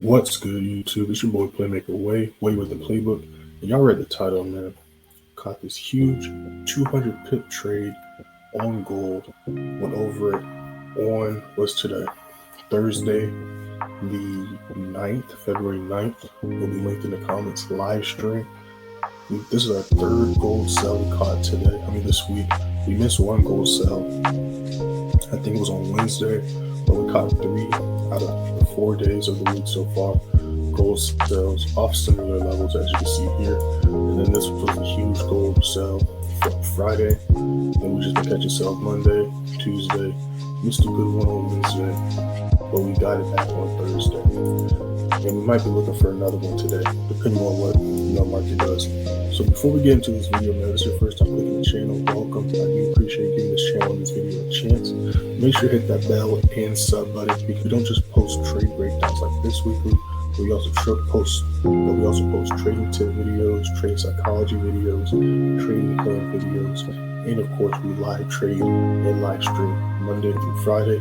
What's good, YouTube? It's your boy Playmaker Way with the playbook. And y'all read the title, man. Caught this huge 200 pip trade on gold. Went over it on, what's today? Thursday, the 9th, February 9th. Will be linked in the comments. Live stream. This is our third gold sell we caught today. This week. We missed one gold sell. I think it was on Wednesday, but we caught 3 out of the 4 days of the week so far. Gold sales off similar levels as you can see here. And then this was a huge gold sell from Friday. Then we just been catching sales Monday, Tuesday. Missed a good one on Wednesday, but we got it back on Thursday. And we might be looking for another one today, depending on what market does. So before we get into this video, man, if this is your first time clicking the channel, welcome. I do appreciate giving this channel and this video a chance. Make sure to hit that bell and sub button because we don't just post trade breakdowns like this weekly. We also post trading tip videos, trade psychology videos, trading plan videos, and of course we live trade and live stream Monday through Friday.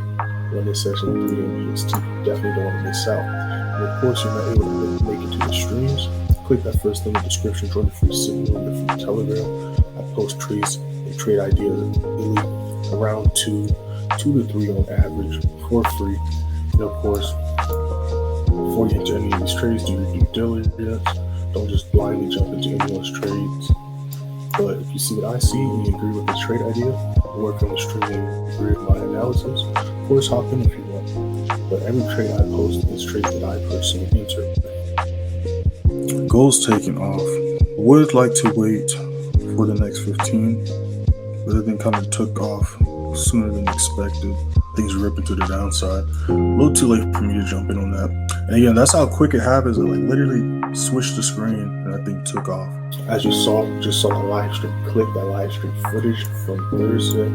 Monday session 3 a.m. EST. Definitely don't want to miss out. And of course, you're not able to make it to the streams. Click that first link in the description. Join the free signal, the free Telegram. I post trades and trade ideas daily, around 2 to 3 on average for free. And of course, before you enter any of these trades, do your due diligence. Don't just blindly jump into anyone's trades. But if you see what I see and you agree with the trade idea, work on the stream and agree with my analysis, of course hop in if you want. But every trade I post is trades that I personally enter. Gold's taking off. Would like to wait for the next 15, but it then kind of took off sooner than expected. Things ripping to the downside. A little too late for me to jump in on that. And again, that's how quick it happens. It literally switched the screen and that thing took off. As you just saw the live stream. Click that live stream footage from Thursday.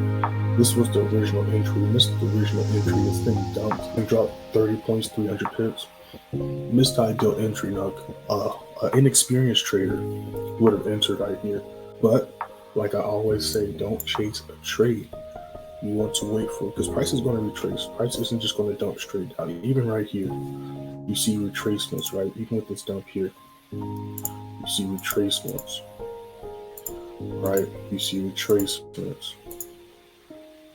This was the original entry. This is the original entry. This thing dumped and dropped 30 points, 300 pips. Missed ideal entry. Now, an inexperienced trader would have entered right here. But like I always say, don't chase a trade. You want to wait for it because price is going to retrace. Price isn't just going to dump straight down. Even right here, you see retracements, right? Even with this dump here, you see retracements, right? You see retracements.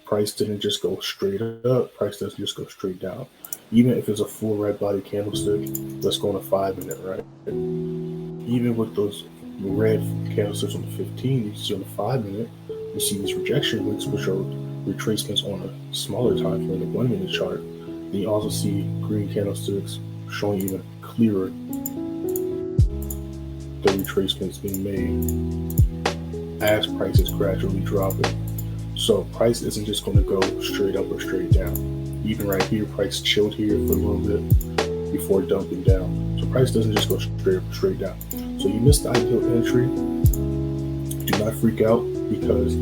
Price didn't just go straight up. Price doesn't just go straight down. Even if it's a full red body candlestick, let's go on a 5-minute, right? Even with those red candlesticks on the 15, you see on the 5-minute, you see these rejection wicks, which are retracements on a smaller time frame, the 1-minute chart. Then you also see green candlesticks showing even clearer the retracements being made as price is gradually dropping. So price isn't just going to go straight up or straight down. Even right here, price chilled here for a little bit before dumping down. So price doesn't just go straight up or straight down. So you missed the ideal entry. Do not freak out because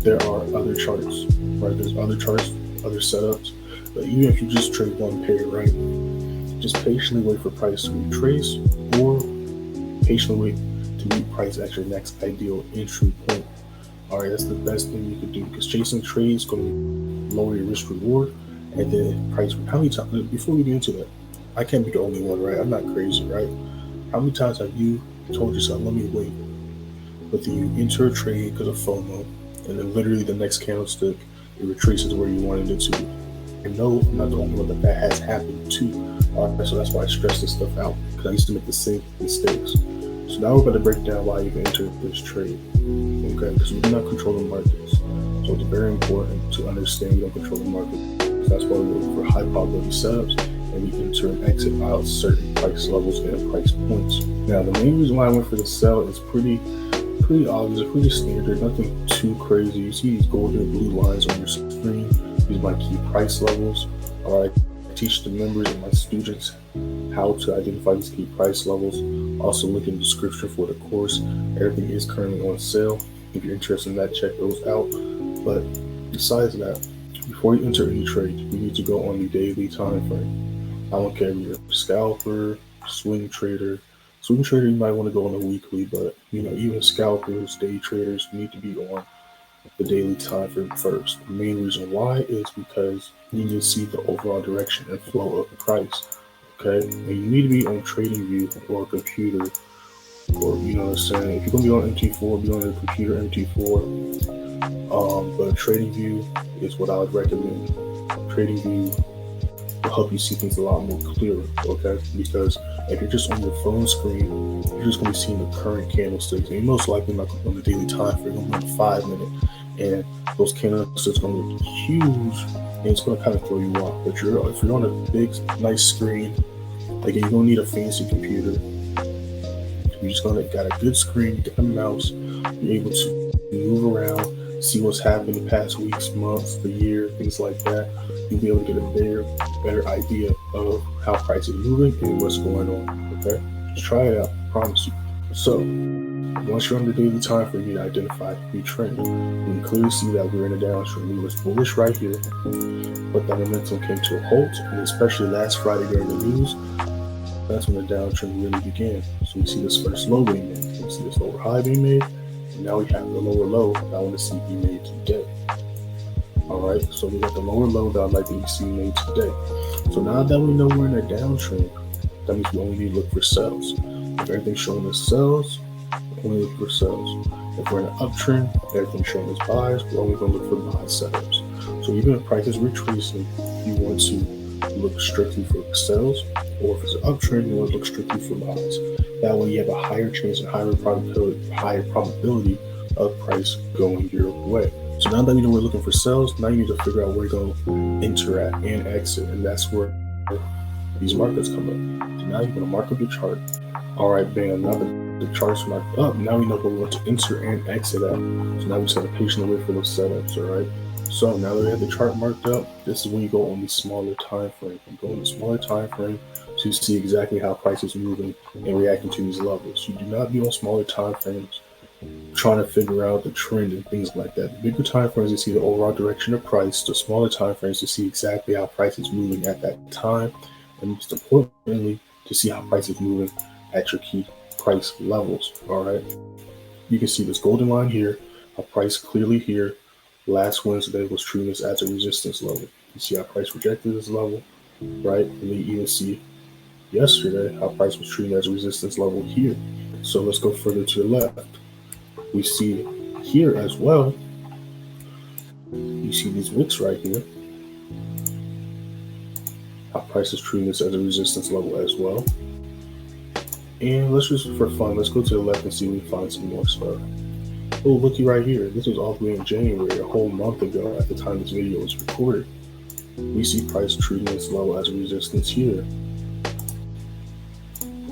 there are other charts, right? There's other charts, other setups. But even if you just trade one pair, right? Just patiently wait for price to retrace or patiently wait to meet price at your next ideal entry point. All right, that's the best thing you could do because chasing trades is going to lower your risk reward. And then price, how many times, before we get into that, I can't be the only one, right? I'm not crazy, right? How many times have you told yourself, let me wait? But then you enter a trade because of FOMO, and then literally the next candlestick, it retraces where you wanted it to. And no, I'm not the only one that has happened to. All right, so that's why I stress this stuff out because I used to make the same mistakes. So now we're going to break down why you can enter this trade, okay? Because we do not control the markets. So it's very important to understand we don't control the market. That's why we look for high probability setups and we enter and exit out certain price levels and price points. Now, the main reason why I went for the sell is pretty obvious, pretty standard, nothing too crazy. You see these golden and blue lines on your screen. These are my key price levels. All right, I teach the members and my students how to identify these key price levels. Also, look in the description for the course. Everything is currently on sale. If you're interested in that, check those out. But besides that, before you enter any trade, you need to go on the daily time frame. I don't care if you're a scalper, swing trader. Swing trader, you might want to go on a weekly, but even scalpers, day traders need to be on the daily time frame first. The main reason why is because you need to see the overall direction and flow of the price. Okay, and you need to be on TradingView or a computer, or you know what I'm saying. If you're gonna be on MT4, be on a computer MT4. But TradingView is what I would recommend. TradingView will help you see things a lot more clearer. Okay, because if you're just on your phone screen, you're just gonna be seeing the current candlesticks, and you're most likely not on the daily time frame, on the 5 minute, and those candlesticks gonna look huge, and it's gonna kind of throw you off. But if you're on a big, nice screen, again, you don't need a fancy computer. You're just gonna got a good screen, you got a mouse, you're able to move around, see what's happened the past weeks, months, the year, things like that. You'll be able to get a better idea of how price is moving and what's going on. Okay, just try it out. I promise you. So once you're on the daily time frame, you need to identify the trend. You can clearly see that we're in a downtrend. We was bullish right here, but that momentum came to a halt, and especially last Friday during the news, that's when the downtrend really began. So we see this first low being made, we see this lower high being made, and now we have the lower low that I want to see be made today. Alright, so we got the lower low that I'd like to see made today. So now that we know we're in a downtrend, that means we only need to look for sells. If everything's showing us sells, we only look for sells. If we're in an uptrend, everything's showing us buys, we're only going to look for buy setups. So even if price is retracing, you want to look strictly for sells, or if it's an uptrend, you want to look strictly for buys. That way you have a higher chance and higher probability of price going your way. So now that we know we're looking for sells, now you need to figure out where you're going to enter at and exit, and that's where these markets come up. So now you're going to mark up your chart. All right, bam, now the chart's marked up. Now we know where we want to enter and exit at. So now we just got to patiently wait for those setups, all right? So now that we have the chart marked up, this is when you go on the smaller time frame. You go on the smaller time frame so you see exactly how price is moving and reacting to these levels. You do not be on smaller time frames trying to figure out the trend and things like that. The bigger time frames to see the overall direction of price, the smaller time frames to see exactly how price is moving at that time, and most importantly, to see how price is moving at your key price levels. All right, you can see this golden line here, a price clearly here. Last Wednesday was treating this as a resistance level. You see how price rejected this level, right? And then you even see yesterday how price was treating as a resistance level here. So let's go further to the left. We see here as well, you see these wicks right here, how price is treating this as a resistance level as well. And let's just, for fun, let's go to the left and see if we can find some more stuff. Oh, looky right here. This was all the way in January, a whole month ago at the time this video was recorded. We see price treating this level as a resistance here.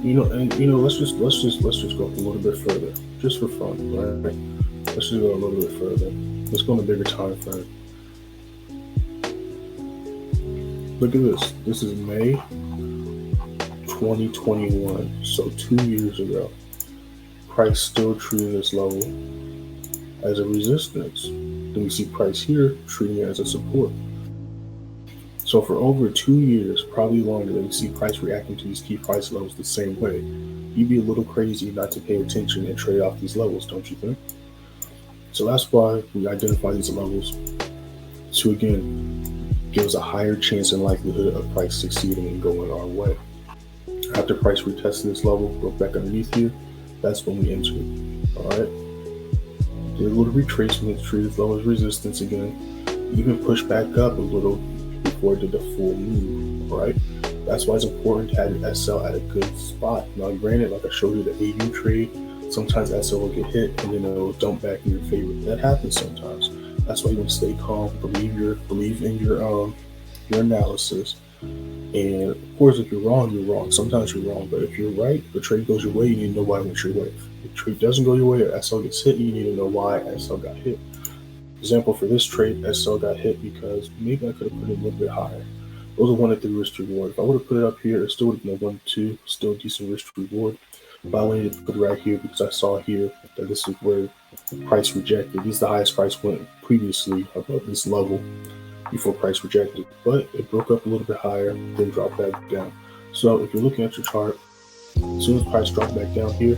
Let's just go a little bit further, just for fun, right? Let's just go a little bit further. Let's go on a bigger time frame. Look at this. This is May 2021, so 2 years ago. Price still treating this level as a resistance. Then we see price here treating it as a support. So for over 2 years, probably longer, we see price reacting to these key price levels the same way. You'd be a little crazy not to pay attention and trade off these levels, don't you think? So that's why we identify these levels to, again, give us a higher chance and likelihood of price succeeding and going our way. After price retested this level, broke back underneath here, that's when we enter it. All right. Did a little retracement, treated this level as resistance again. Even pushed back up a little before it did the full move. All right. That's why it's important to have your SL at a good spot. Now, granted, like I showed you the AU trade, sometimes SL will get hit and then it'll dump back in your favor. That happens sometimes. That's why you want to stay calm, believe in your analysis. And of course, if you're wrong, you're wrong. Sometimes you're wrong, but if you're right, the trade goes your way, you need to know why it went your way. If the trade doesn't go your way or SL gets hit, you need to know why SL got hit. Example for this trade, SL got hit because maybe I could have put it a little bit higher. Those are 1 and 3 risk reward. If I would have put it up here, it still would have been a 1, 2, still decent risk reward. But I wanted to put it right here because I saw here that this is where price rejected. This is the highest price went previously above this level before price rejected, but it broke up a little bit higher, then dropped back down. So if you're looking at your chart, as soon as price dropped back down here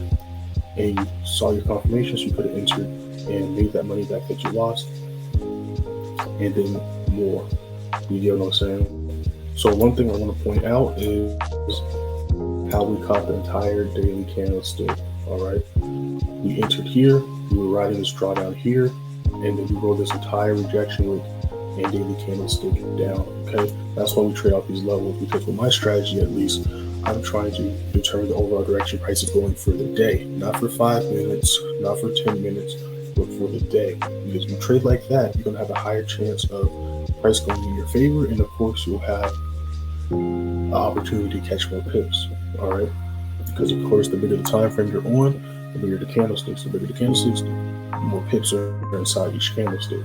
and you saw your confirmations, you could have entered and made that money back that you lost, and then more. You get what I'm saying? So one thing I want to point out is how we caught the entire daily candlestick. All right, we entered here, we were riding this drawdown here, and then we rolled this entire rejection wick and daily candlestick down. Okay, that's why we trade off these levels, because with my strategy, at least, I'm trying to determine the overall direction price is going for the day, not for 5 minutes, not for 10 minutes, but for the day. Because if you trade like that, you're gonna have a higher chance of price going in your favor, and of course, you'll have an opportunity to catch more pips. All right, because of course, the bigger the time frame you're on, the bigger the candlesticks. The bigger the candlesticks, the more pips are inside each candlestick.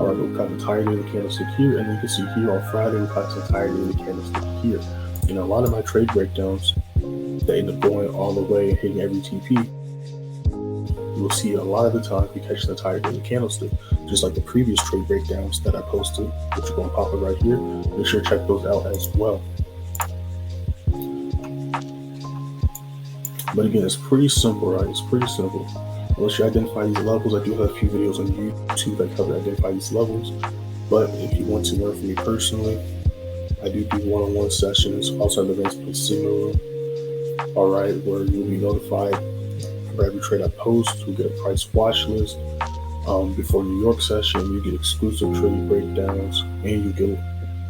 All right, we've got the entire daily candlestick here, and you can see here on Friday we caught the entire daily candlestick here. And a lot of my trade breakdowns, they end up going all the way and hitting every TP. You'll see a lot of the time we catch the entire daily candlestick, just like the previous trade breakdowns that I posted, which are going to pop up right here. Make sure to check those out as well. But again, it's pretty simple, right? It's pretty simple. Once you identify these levels, I do have a few videos on YouTube that cover identify these levels. But if you want to learn from me personally, I do one-on-one sessions, also have events in the Signal Room. All right, where you'll be notified for every trade I post. You'll get a price watch list. Before New York session, you get exclusive trade breakdowns, and you get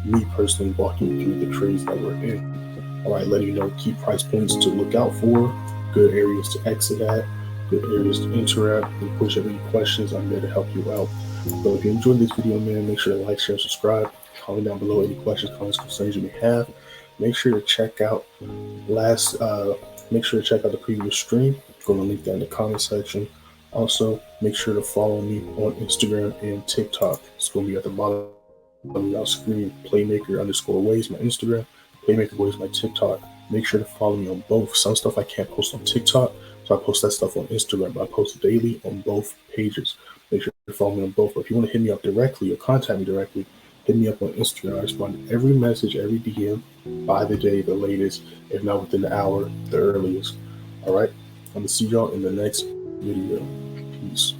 me personally walking you through the trades that we're in. All right, letting you know key price points to look out for, good areas to exit at, good areas to enter at, and push up any questions. I'm there to help you out. So if you enjoyed this video, man, make sure to like, share, and subscribe. Comment down below any questions, comments, concerns you may have. Make sure to check out the previous stream. Going to link that in the comment section. Also, make sure to follow me on Instagram and TikTok. It's going to be at the bottom of your screen. Playmaker_way is my Instagram. Playmaker_way is my TikTok. Make sure to follow me on both. Some stuff I can't post on TikTok, so I post that stuff on Instagram. But I post daily on both pages. Make sure to follow me on both. But if you want to hit me up directly or contact me directly, hit me up on Instagram. I respond to every message, every DM by the day, the latest, if not within the hour, the earliest. All right, I'm going to see y'all in the next video. Peace.